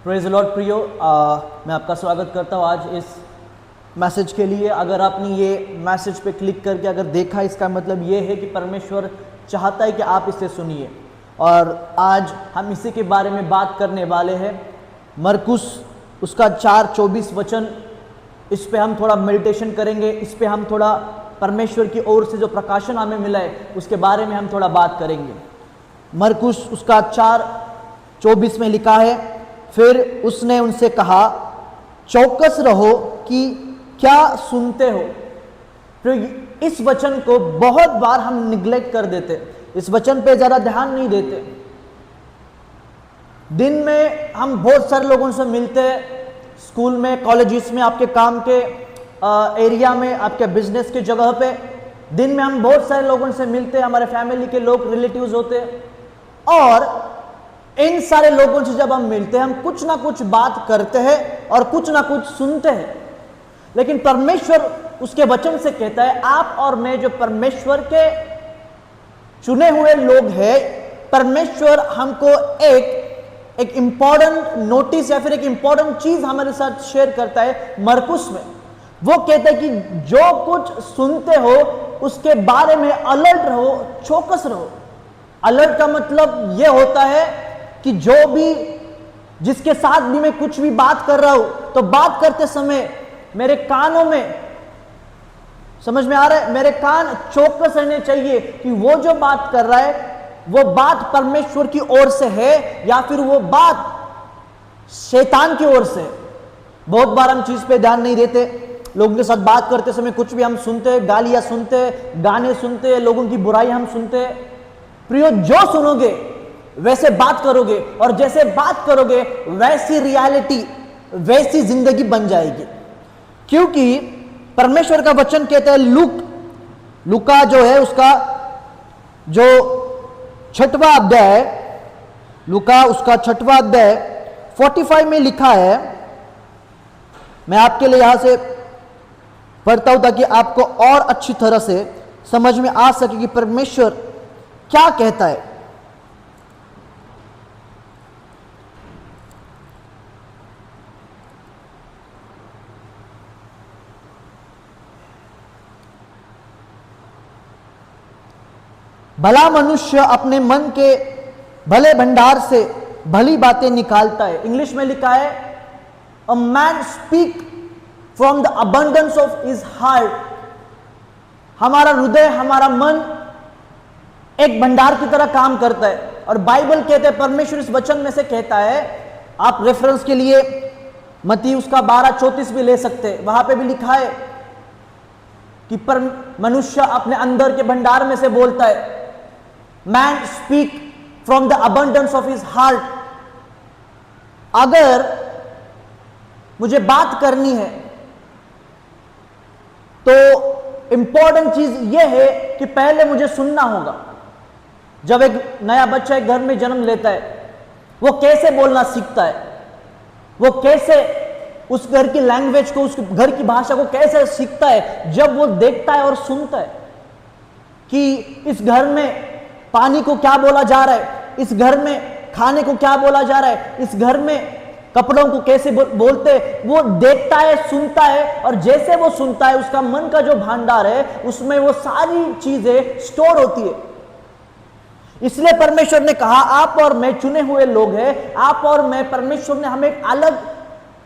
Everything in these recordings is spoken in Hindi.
प्रेज लॉर्ड प्रियो, मैं आपका स्वागत करता हूँ आज इस मैसेज के लिए। अगर आपने ये मैसेज पे क्लिक करके अगर देखा, इसका मतलब ये है कि परमेश्वर चाहता है कि आप इसे सुनिए। और आज हम इसी के बारे में बात करने वाले हैं। मरकुस उसका 4:24 वचन, इस पे हम थोड़ा मेडिटेशन करेंगे। इस पे हम थोड़ा परमेश्वर की ओर से जो प्रकाशन हमें मिला है उसके बारे में हम थोड़ा बात करेंगे। मरकुस उसका 4:24 में लिखा है, फिर उसने उनसे कहा, चौकस रहो कि क्या सुनते हो। फिर इस वचन को बहुत बार हम निग्लेक्ट कर देते, इस वचन पे ज़रा ध्यान नहीं देते। दिन में हम बहुत सारे लोगों से मिलते हैं, स्कूल में, कॉलेजेस में, आपके काम के एरिया में, आपके बिजनेस की जगह पे। दिन में हम बहुत सारे लोगों से मिलते हैं, हमारे फैमिली के लोग, रिलेटिव्स होते हैं। और इन सारे लोगों से जब हम मिलते हैं, हम कुछ ना कुछ बात करते हैं और कुछ ना कुछ सुनते हैं। लेकिन परमेश्वर उसके वचन से कहता है, आप और मैं जो परमेश्वर के चुने हुए लोग हैं, परमेश्वर हमको एक इंपॉर्टेंट नोटिस या फिर एक इंपॉर्टेंट चीज हमारे साथ शेयर करता है मरकुस में। वो कहता है कि जो कुछ सुनते हो उसके बारे में अलर्ट रहो, चौकस रहो। अलर्ट का मतलब यह होता है कि जो भी, जिसके साथ भी मैं कुछ भी बात कर रहा हूं, तो बात करते समय मेरे कानों में, समझ में आ रहा है, मेरे कान चौकस रहने चाहिए कि वो जो बात कर रहा है वो बात परमेश्वर की ओर से है या फिर वो बात शैतान की ओर से है। बहुत बार हम चीज पे ध्यान नहीं देते। लोगों के साथ बात करते समय कुछ भी हम सुनते हैं, गालियां सुनते हैं, गाने सुनते हैं, लोगों की बुराई हम सुनते हैं। प्रियो, जो सुनोगे वैसे बात करोगे, और जैसे बात करोगे वैसी रियलिटी, वैसी जिंदगी बन जाएगी। क्योंकि परमेश्वर का वचन कहता है, लूका जो है उसका जो 6वां अध्याय, लूका उसका 6वां अध्याय 45 में लिखा है। मैं आपके लिए यहां से पढ़ता हूं ताकि आपको और अच्छी तरह से समझ में आ सके कि परमेश्वर क्या कहता है। भला मनुष्य अपने मन के भले भंडार से भली बातें निकालता है। इंग्लिश में लिखा है, a man speak from the abundance of his heart. हमारा हृदय, हमारा मन एक भंडार की तरह काम करता है। और बाइबल कहते हैं, परमेश्वर इस वचन में से कहता है, आप रेफरेंस के लिए मत्ती उसका 12:34 भी ले सकते हैं। वहां पे भी लिखा है कि मनुष्य अपने अंदर के भंडार में से बोलता है। Man speak from the abundance of his heart. अगर मुझे बात करनी है तो इंपॉर्टेंट चीज यह है कि पहले मुझे सुनना होगा। जब एक नया बच्चा एक घर में जन्म लेता है, वो कैसे बोलना सीखता है, वो कैसे उस घर की लैंग्वेज को, उस घर की भाषा को कैसे सीखता है, जब वो देखता है और सुनता है कि इस घर में पानी को क्या बोला जा रहा है, इस घर में खाने को क्या बोला जा रहा है, इस घर में कपड़ों को कैसे बोलते हैं। वो देखता है, सुनता है, और जैसे वो सुनता है, उसका मन का जो भंडार है उसमें वो सारी चीजें स्टोर होती है। इसलिए परमेश्वर ने कहा, आप और मैं चुने हुए लोग हैं, आप और मैं, परमेश्वर ने हमें एक अलग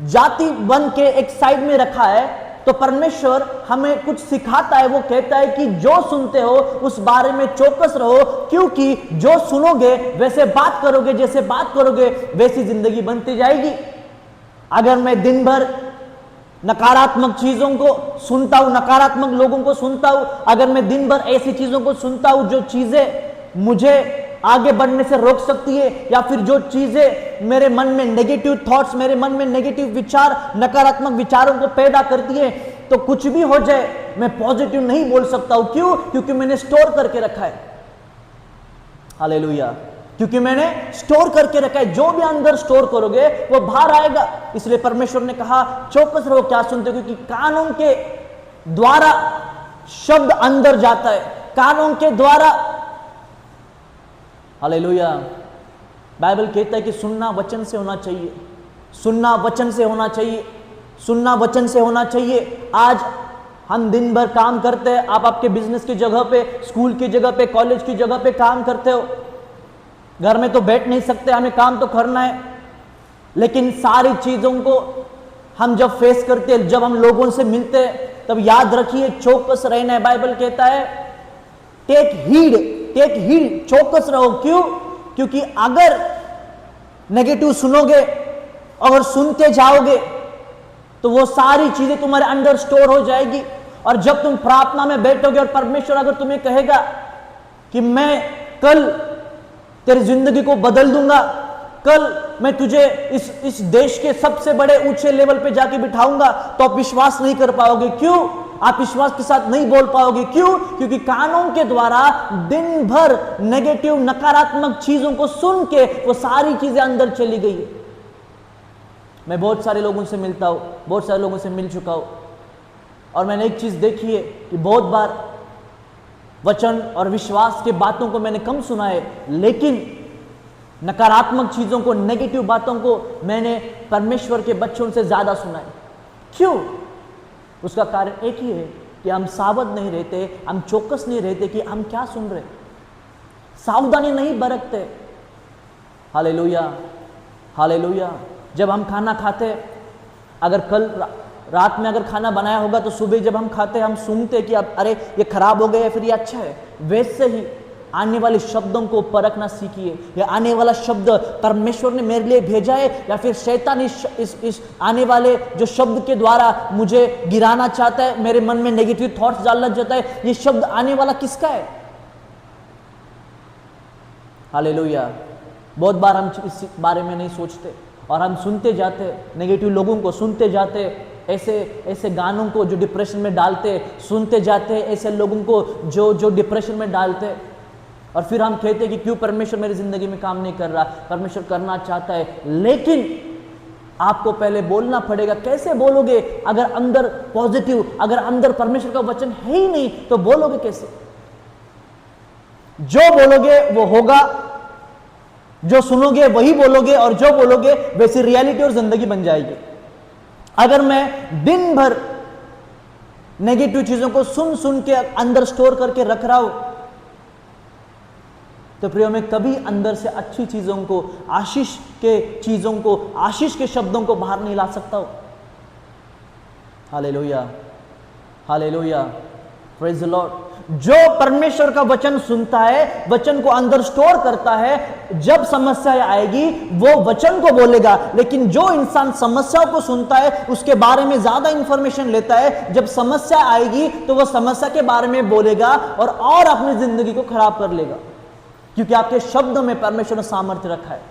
जाति बन के एक साइड में रखा है। तो परमेश्वर हमें कुछ सिखाता है। वो कहता है कि जो सुनते हो उस बारे में चौकस रहो, क्योंकि जो सुनोगे वैसे बात करोगे, जैसे बात करोगे वैसी जिंदगी बनती जाएगी। अगर मैं दिन भर नकारात्मक चीजों को सुनता हूं, नकारात्मक लोगों को सुनता हूं, अगर मैं दिन भर ऐसी चीजों को सुनता हूं जो चीजें मुझे आगे बढ़ने से रोक सकती है, या फिर जो चीजें मेरे मन में नेगेटिव थॉट्स, मेरे मन में नेगेटिव विचार, नकारात्मक विचारों को पैदा करती है, तो कुछ भी हो जाए मैं पॉजिटिव नहीं बोल सकता हूं। क्यों? क्योंकि मैंने स्टोर करके रखा है। हालेलुया। क्योंकि मैंने स्टोर करके रखा है। जो भी अंदर स्टोर करोगे वो बाहर आएगा। इसलिए परमेश्वर ने कहा, चौकस रहो क्या सुनते हो, क्योंकि कानों के द्वारा शब्द अंदर जाता है, कानों के द्वारा। हालेलुया। बाइबल कहता है कि सुनना वचन से होना चाहिए। सुनना वचन से होना चाहिए, सुनना वचन से होना चाहिए। आज हम दिन भर काम करते हैं, आप आपके बिजनेस की जगह पे, स्कूल की जगह पे, कॉलेज की जगह पे काम करते हो, घर में तो बैठ नहीं सकते, हमें काम तो करना है। लेकिन सारी चीजों को हम जब फेस करते हैं, जब हम लोगों से मिलते हैं, तब याद रखिए चौकस रहना है। बाइबल कहता है टेक हीड, चौकस रहो। क्यों? क्योंकि अगर नेगेटिव सुनोगे, अगर सुनते जाओगे, तो वो सारी चीजें तुम्हारे अंदर स्टोर हो जाएगी। और जब तुम प्रार्थना में बैठोगे और परमेश्वर अगर तुम्हें कहेगा कि मैं कल तेरी जिंदगी को बदल दूंगा, कल मैं तुझे इस देश के सबसे बड़े ऊंचे लेवल पे जाके बिठाऊंगा, तो आप विश्वास नहीं कर पाओगे। क्यों? आप विश्वास के साथ नहीं बोल पाओगे। क्यों? क्योंकि कानों के द्वारा दिन भर नेगेटिव, नकारात्मक चीजों को सुन के वो सारी चीजें अंदर चली गई है। मैं बहुत सारे लोगों से मिलता हूं, बहुत सारे लोगों से मिल चुका हूं, और मैंने एक चीज देखी है कि बहुत बार वचन और विश्वास के बातों को मैंने कम सुना है, लेकिन नकारात्मक चीजों को, नेगेटिव बातों को मैंने परमेश्वर के बच्चों से ज्यादा सुना है। क्यों? उसका कारण एक ही है कि हम सावध नहीं रहते, हम चौकस नहीं रहते कि हम क्या सुन रहे, सावधानी नहीं बरतते। Hallelujah, hallelujah. जब हम खाना खाते, अगर कल रात में अगर खाना बनाया होगा तो सुबह जब हम खाते हम सुनते कि अब अरे ये खराब हो गया है, फिर ये अच्छा है। वैसे ही आने वाले शब्दों को परखना सीखिए। ये आने वाला शब्द परमेश्वर ने मेरे लिए भेजा है या फिर शैतान इस आने वाले जो शब्द के द्वारा मुझे गिराना चाहता है, मेरे मन में नेगेटिव थॉट्स डालना चाहता है, ये शब्द आने वाला किसका है? हालेलुया। बहुत बार हम इस बारे में नहीं सोचते और हम सुनते जाते, नेगेटिव लोगों को सुनते जाते, ऐसे गानों को जो डिप्रेशन में डालते, सुनते जाते, ऐसे लोगों को जो डिप्रेशन में डालते, और फिर हम कहते कि क्यों परमेश्वर मेरी जिंदगी में काम नहीं कर रहा। परमेश्वर करना चाहता है, लेकिन आपको पहले बोलना पड़ेगा। कैसे बोलोगे? अगर अंदर पॉजिटिव, अगर अंदर परमेश्वर का वचन है ही नहीं, तो बोलोगे कैसे? जो बोलोगे वो होगा, जो सुनोगे वही बोलोगे, और जो बोलोगे वैसी रियलिटी और जिंदगी बन जाएगी। अगर मैं दिन भर नेगेटिव चीजों को सुन के अंदर स्टोर करके रख रहा हूं, तो प्रियो मैं कभी अंदर से अच्छी चीजों को, आशीष के चीजों को, आशीष के शब्दों को बाहर नहीं ला सकता हूं। Hallelujah, hallelujah, praise the Lord. जो परमेश्वर का वचन सुनता है, वचन को अंदर स्टोर करता है, जब समस्या आएगी वो वचन को बोलेगा। लेकिन जो इंसान समस्याओं को सुनता है, उसके बारे में ज्यादा इंफॉर्मेशन लेता है, जब समस्या आएगी तो वह समस्या के बारे में बोलेगा और अपनी जिंदगी को खराब कर लेगा, क्योंकि आपके शब्द में परमेश्वर ने सामर्थ्य रखा है।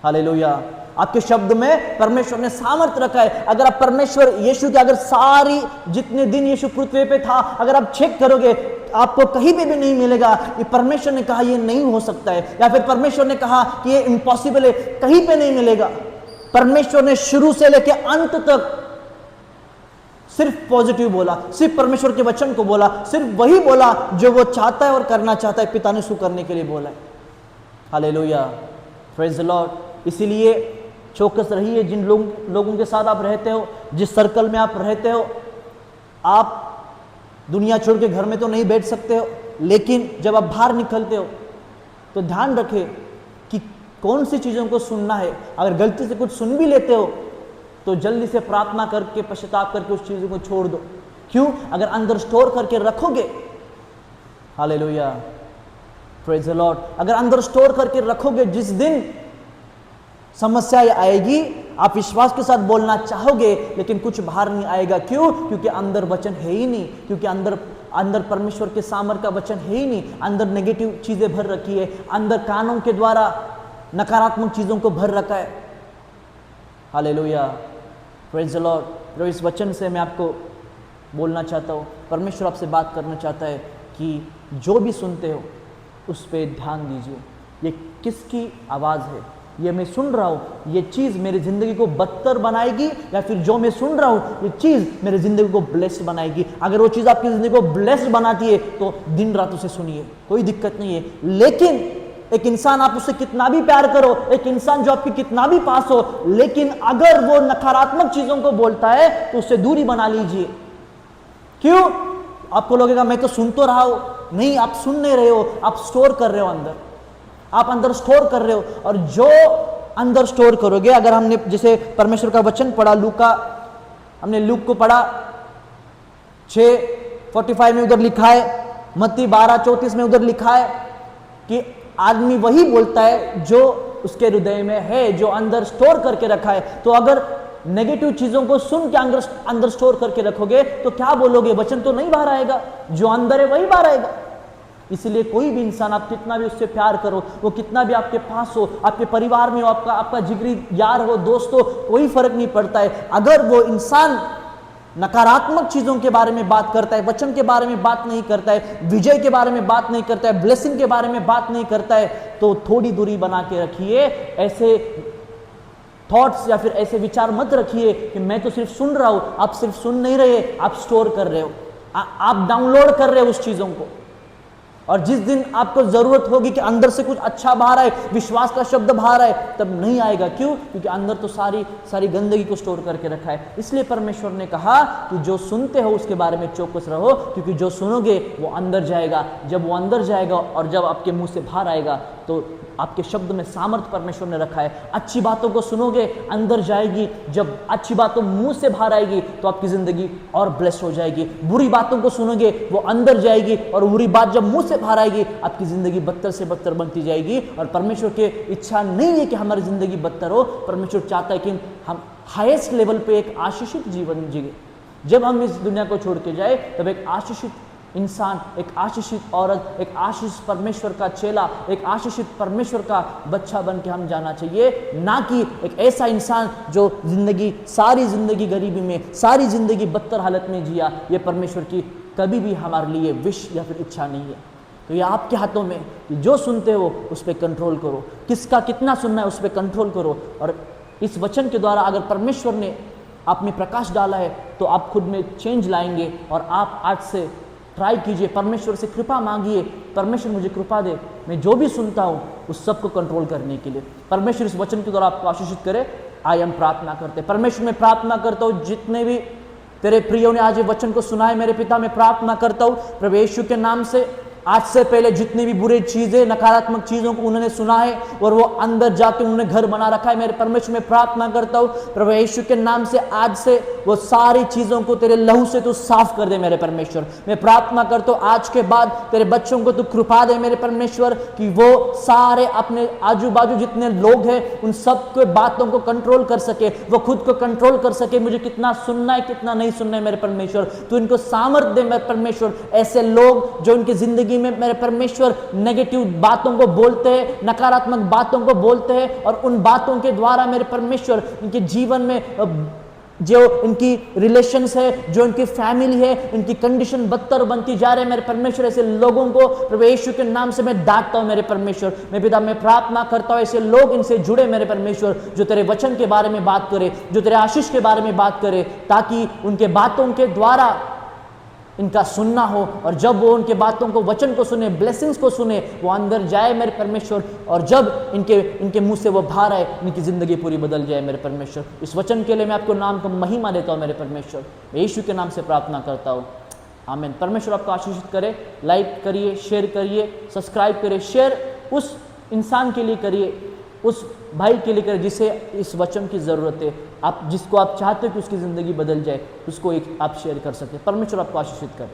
हालेलुया। आपके शब्द में परमेश्वर ने सामर्थ्य रखा है। अगर आप परमेश्वर यीशु के, अगर सारी जितने दिन यीशु पृथ्वी पे था, अगर आप चेक करोगे, आपको कहीं पे भी नहीं मिलेगा ये परमेश्वर ने कहा ये नहीं हो सकता है, या फिर परमेश्वर ने कहा कि ये इम्पॉसिबल है, कहीं पे नहीं मिलेगा। परमेश्वर ने शुरू से लेकर अंत तक सिर्फ पॉजिटिव बोला, सिर्फ परमेश्वर के वचन को बोला, सिर्फ वही बोला जो वो चाहता है और करना चाहता है, पिता ने उसको करने के लिए बोला है। Hallelujah, praise the Lord. इसीलिए चौकस रहिए। जिन लोगों के साथ आप रहते हो, जिस सर्कल में आप रहते हो, आप दुनिया छोड़ के घर में तो नहीं बैठ सकते हो, लेकिन जब आप बाहर निकलते हो तो ध्यान रखें कि कौन सी चीज़ों को सुनना है। अगर गलती से कुछ सुन भी लेते हो तो जल्दी से प्रार्थना करके, पश्चाताप करके उस चीज़ों को छोड़ दो। क्यों? अगर अंदर स्टोर करके रखोगे, हालेलुया, प्रेज द लॉर्ड, अगर अंदर स्टोर करके रखोगे, जिस दिन समस्या आएगी आप विश्वास के साथ बोलना चाहोगे, लेकिन कुछ बाहर नहीं आएगा। क्यों? क्योंकि अंदर वचन है ही नहीं, क्योंकि अंदर परमेश्वर के सामर्थ्य का वचन है ही नहीं। अंदर नेगेटिव चीजें भर रखी है, अंदर कानों के द्वारा नकारात्मक चीजों को भर रखा है। Hallelujah, praise the Lord. तो इस वचन से मैं आपको बोलना चाहता हूँ, परमेश्वर आपसे बात करना चाहता है कि जो भी सुनते हो उस पर ध्यान दीजिए। ये किसकी आवाज़ है? ये मैं सुन रहा हूँ, ये चीज़ मेरी ज़िंदगी को बदतर बनाएगी, या फिर जो मैं सुन रहा हूँ ये चीज़ मेरी ज़िंदगी को ब्लेस्ड बनाएगी? अगर वो चीज़ आपकी ज़िंदगी को ब्लेस्ड बनाती है तो दिन रात उसे सुनिए, कोई दिक्कत नहीं है। लेकिन एक इंसान आप उससे कितना भी प्यार करो, एक इंसान जो आपके कितना भी पास हो, लेकिन अगर वो नकारात्मक चीजों को बोलता है तो उससे दूरी बना लीजिए। क्यों? आपको लगेगा मैं तो सुन तो रहा हूं, नहीं, आप सुन नहीं रहे हो, आप स्टोर कर रहे हो अंदर, आप अंदर स्टोर कर रहे हो। और जो अंदर स्टोर करोगे, अगर हमने जैसे परमेश्वर का वचन पढ़ा, हमने लूक को पढ़ा 6:45 में उधर लिखा है, मत्ती 12:34 में उधर लिखा है कि आदमी वही बोलता है जो उसके हृदय में है, जो अंदर स्टोर करके रखा है। तो अगर नेगेटिव चीजों को सुन के अंदर स्टोर करके रखोगे तो क्या बोलोगे? वचन तो नहीं बाहर आएगा, जो अंदर है वही बाहर आएगा। इसलिए कोई भी इंसान, आप कितना भी उससे प्यार करो, वो कितना भी आपके पास हो, आपके परिवार में हो, आपका जिगरी यार हो, दोस्त हो, कोई फर्क नहीं पड़ता है, अगर वो इंसान नकारात्मक चीजों के बारे में बात करता है, वचन के बारे में बात नहीं करता है, विजय के बारे में बात नहीं करता है, ब्लेसिंग के बारे में बात नहीं करता है, तो थोड़ी दूरी बना के रखिए। ऐसे थॉट्स या फिर ऐसे विचार मत रखिए कि मैं तो सिर्फ सुन रहा हूं। आप सिर्फ सुन नहीं रहे, आप स्टोर कर रहे हो, आप डाउनलोड कर रहे हो उस चीजों को। और जिस दिन आपको जरूरत होगी कि अंदर से कुछ अच्छा बाहर आए, विश्वास का शब्द बाहर आए, तब नहीं आएगा। क्यों? क्योंकि अंदर तो सारी गंदगी को स्टोर करके रखा है। इसलिए परमेश्वर ने कहा कि जो सुनते हो उसके बारे में चौकस रहो, क्योंकि जो सुनोगे वो अंदर जाएगा। जब वो अंदर जाएगा और जब आपके मुंह से बाहर आएगा तो आपके शब्द में सामर्थ्य परमेश्वर ने रखा है। अच्छी बातों को सुनोगे, अंदर जाएगी। जब अच्छी बातों मुंह से बाहर आएगी तो आपकी जिंदगी और ब्लेस्ड हो जाएगी। बुरी बातों को सुनोगे, वो अंदर जाएगी, और बुरी बात जब मुंह से बाहर आएगी आपकी जिंदगी बदतर से बदतर बनती जाएगी। और परमेश्वर की इच्छा नहीं है कि हमारी जिंदगी बदतर हो। परमेश्वर चाहता है कि हम हाईएस्ट लेवल पे एक आशीषित जीवन जिए। जब हम इस दुनिया को छोड़ के जाए तब एक आशीषित इंसान, एक आशीषित औरत, एक आशीषित परमेश्वर का चेला, एक आशीषित परमेश्वर का बच्चा बन के हम जाना चाहिए, ना कि एक ऐसा इंसान जो सारी जिंदगी गरीबी में, सारी जिंदगी बदतर हालत में जिया। ये परमेश्वर की कभी भी हमारे लिए विश या फिर इच्छा नहीं है। तो ये आपके हाथों में कि जो सुनते हो उस पर कंट्रोल करो, किसका कितना सुनना है उस पर कंट्रोल करो। और इस वचन के द्वारा अगर परमेश्वर ने आप में प्रकाश डाला है तो आप खुद में चेंज लाएंगे। और आप आज से ट्राई कीजिए, परमेश्वर से कृपा मांगिए, परमेश्वर मुझे कृपा दे, मैं जो भी सुनता हूँ उस सब को कंट्रोल करने के लिए। परमेश्वर इस वचन के द्वारा आपको आशीषित करे। आइए हम प्रार्थना करते हैं। परमेश्वर मैं प्रार्थना करता हूँ जितने भी तेरे प्रियों ने आज ये वचन को सुना है, मेरे पिता मैं प्रार्थना करता हूँ प्रभु यीशु के नाम से, आज से पहले जितनी भी बुरी चीजें, नकारात्मक चीजों को उन्होंने सुना है और वो अंदर जाके उन्होंने घर बना रखा है, मेरे परमेश्वर में प्रार्थना करता हूँ प्रभु यीशु के नाम से आज से वो सारी चीजों को तेरे लहू से तू साफ कर दे। मेरे परमेश्वर मैं प्रार्थना करता हूँ आज के बाद तेरे बच्चों को तू कृपा दे मेरे परमेश्वर, कि वो सारे अपने आजू बाजू जितने लोग हैं उन सब के बातों को कंट्रोल कर सके, वो खुद को कंट्रोल कर सके। मुझे कितना सुनना है कितना नहीं सुनना है मेरे परमेश्वर, तू इनको सामर्थ्य दे मेरे परमेश्वर। ऐसे लोग जो इनकी जिंदगी में मेरे परमेश्वर नेगेटिव बातों को बोलते हैं, नकारात्मक बातों को बोलते हैं, और उन बातों के द्वारा मेरे परमेश्वर इनके जीवन में जो इनकी रिलेशंस है, जो इनकी फैमिली है, इनकी कंडीशन बदतर बनती जा रही है। मेरे परमेश्वर ऐसे लोगों को प्रभु यीशु के नाम से मैं डांटता हूं मेरे परमेश्वर। मैं पिता मैं प्रार्थना करता हूं ऐसे लोग इनसे जुड़े मेरे परमेश्वर, जो तेरे वचन के बारे में बात करे, जो तेरे आशीष के बारे में बात करे, ताकि उनके बातों के द्वारा इनका सुनना हो, और जब वो उनके बातों को, वचन को सुने, ब्लेसिंग्स को सुने, वो अंदर जाए मेरे परमेश्वर, और जब इनके मुंह से वो बाहर आए इनकी जिंदगी पूरी बदल जाए मेरे परमेश्वर। इस वचन के लिए मैं आपको नाम का महिमा देता हूँ मेरे परमेश्वर, मैं यीशु के नाम से प्रार्थना करता हूँ, आमीन। परमेश्वर आपको आशीषित करे। लाइक करिए, शेयर करिए, सब्सक्राइब करिए। शेयर उस इंसान के लिए करिए, उस भाई के लिए करिए जिसे इस वचन की ज़रूरत है, आप जिसको आप चाहते हो कि उसकी ज़िंदगी बदल जाए, उसको एक आप शेयर कर सकते हैं। परमेश्वर आपको आशीषित करे।